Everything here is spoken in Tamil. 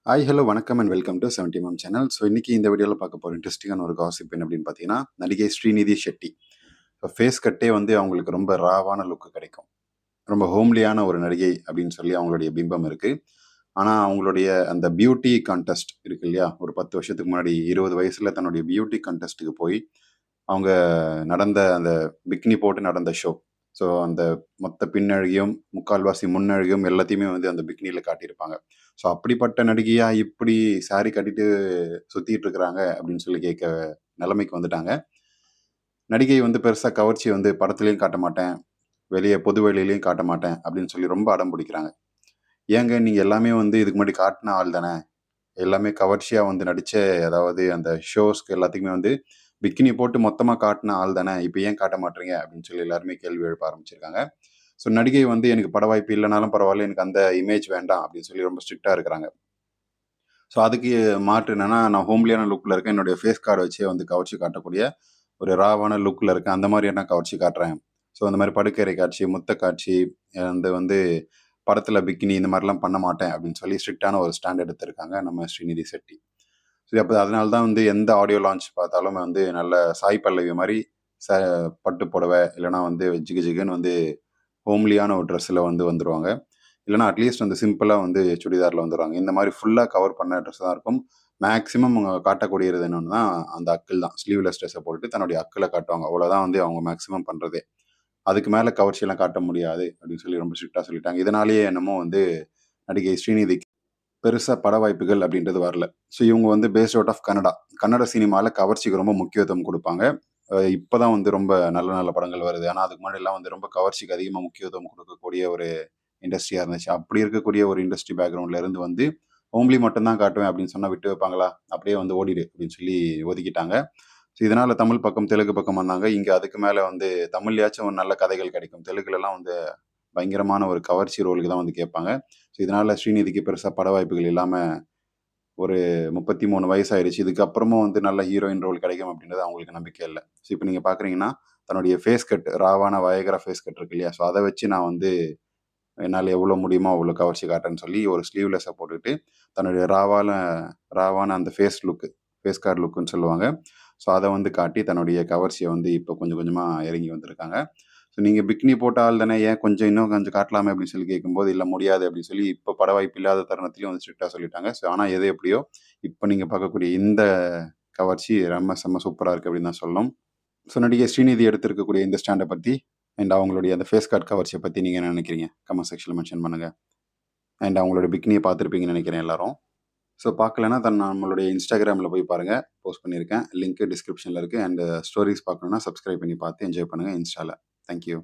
ஹாய், ஹலோ, வணக்கம் and welcome to 70 ma'am channel. So இன்னைக்கு இந்த வீடியோவில் பார்க்க போகிற இன்ட்ரெஸ்டிங்கான ஒரு காசிப் என்ன அப்படின்னு பார்த்தீங்கன்னா, நடிகை ஸ்ரீநிதி ஷெட்டி. ஸோ ஃபேஸ் கட்டே வந்து அவங்களுக்கு ரொம்ப ராவான லுக்கு கிடைக்கும். ரொம்ப ஹோம்லியான ஒரு நடிகை அப்படின்னு சொல்லி அவங்களுடைய பிம்பம் இருக்கு. ஆனால் அவங்களுடைய அந்த பியூட்டி கான்டெஸ்ட் இருக்கு இல்லையா, ஒரு 10 வருஷத்துக்கு முன்னாடி 20 வயசுல தன்னுடைய பியூட்டி கான்டெஸ்ட்டுக்கு போய் அவங்க நடந்த அந்த பிக்னி போட்டு நடந்த ஷோ. ஸோ அந்த மொத்த பின்னழகியும், முக்கால்வாசி முன்னழகியும் எல்லாத்தையுமே வந்து அந்த பிக்னில காட்டியிருப்பாங்க. ஸோ அப்படிப்பட்ட நடிகையா இப்படி சாரி கட்டிட்டு சுத்திட்டு இருக்கிறாங்க அப்படின்னு சொல்லி கேட்க நிலைமைக்கு வந்துட்டாங்க. நடிகை வந்து பெருசா கவர்ச்சி வந்து படத்துலயும் காட்ட மாட்டேன், வெளிய பொது வெளியிலயும் காட்ட மாட்டேன் அப்படின்னு சொல்லி ரொம்ப அடம் பிடிக்கிறாங்க. ஏங்க நீங்க எல்லாமே வந்து இதுக்கு முன்னாடி காட்டுன ஆள் தானே. எல்லாமே கவர்ச்சியா வந்து நடிச்ச, அதாவது அந்த ஷோஸ்க்கு எல்லாத்துக்குமே வந்து பிக்கினி போட்டு மொத்தமா காட்டுன ஆள் தானே. இப்ப ஏன் காட்ட மாட்றீங்க? அப்படின்னு சொல்லி எல்லாருமே கேள்வி எழுப்ப ஆரம்பிச்சிருக்காங்க. ஸோ நடிகை வந்து எனக்கு பட வாய்ப்பு இல்லனாலும் பரவால்ல. எனக்கு அந்த இமேஜ் வேண்டாம் அப்படின்னு சொல்லி ரொம்ப ஸ்ட்ரிக்ட்டா இருக்கிறாங்க. ஸோ அதுக்கு மாற்று என்னன்னா, நான் ஹோம்லியான லுக்ல இருக்கேன். என்னுடைய ஃபேஸ் கார்ட வச்சே வந்து கவர்ச்சி காட்டக்கூடிய ஒரு ராவான லுக்ல இருக்கேன். அந்த மாரி நான் கவர்ச்சி காட்டுறேன். ஸோ அந்த மாரி படுக்கறை காட்சி, முத்த காட்சி, வந்து படத்துல பிக்கினி இந்த மாரிலாம் பண்ண மாட்டேன் அப்படின்னு சொல்லி ஸ்ட்ரிக்ட்டான ஒரு ஸ்டாண்ட் எடுத்திருக்காங்க நம்ம ஸ்ரீநிதி ஷெட்டி. சரி, அப்ப அதனால தான் வந்து எந்த ஆடியோ லான்ச் பார்த்தாலும் வந்து நல்ல சாய் பல்லவி மாரி ச பட்டு புடவை, இல்லன்னா வந்து ஜிகு ஜிகுன்னு வந்து ஹோம்லியான ஒரு ட்ரெஸ்ல வந்து வந்துருவாங்க. இல்லன்னா அட்லீஸ்ட் வந்து சிம்பிளா வந்து சுடிதார்ல வந்துருவாங்க. இந்த மாரி ஃபுல்லா கவர் பண்ண ட்ரெஸ் தான் இருக்கும். மேக்ஸிமம் அவங்க காட்டக்கூடியது என்னன்னா, அந்த அக்கிள் தான். ஸ்லீவ்லெஸ் ட்ரெஸ்ஸ போட்டுட்டு தன்னுடைய அக்கிள காட்டுவாங்க. அவ்வளோதான் வந்து அவங்க மேக்ஸிமம் பண்றதே. அதுக்கு மேல கவர்ச்சிலாம் காட்ட முடியாது அப்படின்னு சொல்லி ரொம்ப ஸ்ட்ரிக்ட்டா சொல்லிட்டாங்க. இதனாலேயே என்னமோ வந்து நடிகை ஸ்ரீநிதிக்கு பெருசா பட வாய்ப்புகள் அப்படின்றது வரல. ஸோ இவங்க வந்து based out of Kannada. Kannada சினிமால கவர்ச்சிக்கு ரொம்ப முக்கியத்துவம் குடுப்பாங்க. இப்ப தான் வந்து ரொம்ப நல்ல நல்ல படங்கள் வருது. ஆனா அதுக்கு முன்னாடிலாம் வந்து ரொம்ப கவர்ச்சிக்கு அதிகமா முக்கியத்துவம் குடுக்கக்கூடிய ஒரு இண்டஸ்ட்ரியா இருந்துச்சு. அப்படி இருக்கக்கூடிய ஒரு இண்டஸ்ட்ரி பேக்ரவுண்ட்ல இருந்து வந்து, ஹோம்லி மட்டும் தான் காட்டுவேன் அப்படின்னு சொன்னா விட்டு வைப்பாங்களா? அப்படியே வந்து ஓடிடு அப்படின்னு சொல்லி ஒதுக்கிட்டாங்க. ஸோ இதனால தமிழ் பக்கம், தெலுங்கு பக்கம் வந்தாங்க. இங்க அதுக்கு மேல வந்து தமிழ்லயாச்சும் ஒரு நல்ல கதைகள் கிடைக்கும். தெலுங்குலலாம் வந்து பயங்கரமான ஒரு கவர்ச்சி ரோலுக்கு தான் வந்து கேட்பாங்க. ஸோ இதனால ஸ்ரீநிதிக்கு பெருசா பட வாய்ப்புகள் இல்லாம ஒரு 33 வயசாயிருச்சு. இதுக்கப்புறமும் வந்து நல்ல ஹீரோயின் ரோல் கிடைக்கும் அப்படின்றது அவங்களுக்கு நம்பிக்கை இல்ல. ஸோ இப்ப நீங்க பார்க்குறீங்கன்னா, தன்னுடைய ஃபேஸ் கட், ராவான வயகரா ஃபேஸ் கட் இருக்கு இல்லையா? ஸோ அத வச்சு நான் வந்து என்னால எவ்வளோ முடியுமோ அவ்வளோ கவர்ச்சி காட்டுறேன்னு சொல்லி ஒரு ஸ்லீவ்லெஸ்ஸ போட்டுட்டு, தன்னுடைய ராவான அந்த ஃபேஸ் கார்ட் லுக்குன்னு சொல்லுவாங்க. ஸோ அத வந்து காட்டி தன்னுடைய கவர்ச்சிய வந்து இப்போ கொஞ்சம் கொஞ்சமா இறங்கி வந்திருக்காங்க. ஸோ நீங்க பிக்கினி போட்ட ஆள் தானே, ஏன் கொஞ்சம் இன்னும் கொஞ்சம் காட்டலாமே அப்படின்னு சொல்லி கேட்கும்போது, இல்ல முடியாது அப்படின்னு சொல்லி இப்போ பட வாய்ப்பு இல்லாத தருணத்திலயும் வந்து ஸ்ட்ரிக்ட்டா சொல்லிட்டாங்க. ஸோ ஆனா எது எப்படியோ, இப்ப நீங்க பார்க்கக்கூடிய இந்த கவர்ச்சி செம்ம சூப்பரா இருக்கு அப்படின்னு தான் சொல்லணும். ஸோ நடிகை ஸ்ரீநிதி எடுத்திருக்கக்கூடிய இந்த ஸ்டாண்ட பத்தி, அண்ட் அவங்களுடைய அந்த ஃபேஸ் கார்ட் கவர்ச்சிய பத்தி நீங்க என்ன நினைக்கிறீங்க? கமெண்ட் செக்ஷன்ல மென்ஷன் பண்ணுங்க. அண்ட் அவங்களோட பிக்கினிய பார்த்துருப்பீங்கன்னு நினைக்கிறேன் எல்லாரும். ஸோ பார்க்கலன்னா நம்மளுடைய இன்ஸ்டாகிராம்ல போய் பாருங்க. போஸ்ட் பண்ணியிருக்கேன். லிங்க் டிஸ்கிரிப்ஷன்ல இருக்கு. அண்ட் ஸ்டோரீஸ் பார்க்கணும்னா சப்ஸ்கிரைப் பண்ணி பார்த்து என்ஜாய் பண்ணுங்க இன்ஸ்டால. Thank you.